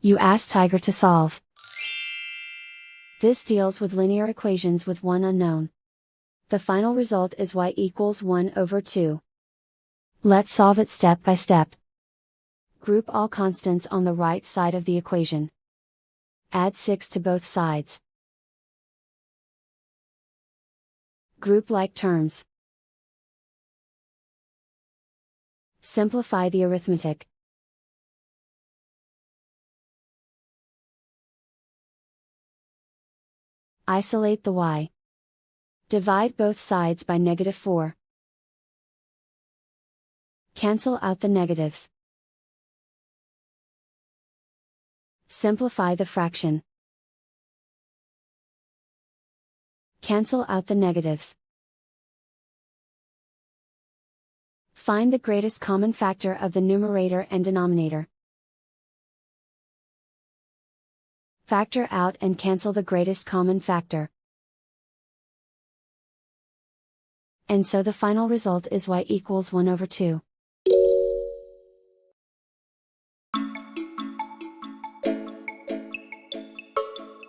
You ask Tiger to solve. This deals with linear equations with one unknown. The final result is y equals 1 over 2. Let's solve it step by step. Group all constants on the right side of the equation. Add 6 to both sides. Group like terms. Simplify the arithmetic. Isolate the y. Divide both sides by -4. Cancel out the negatives. Simplify the fraction. Cancel out the negatives. Find the greatest common factor of the numerator and denominator. Factor out and cancel the greatest common factor. And so the final result is y equals 1 over 2.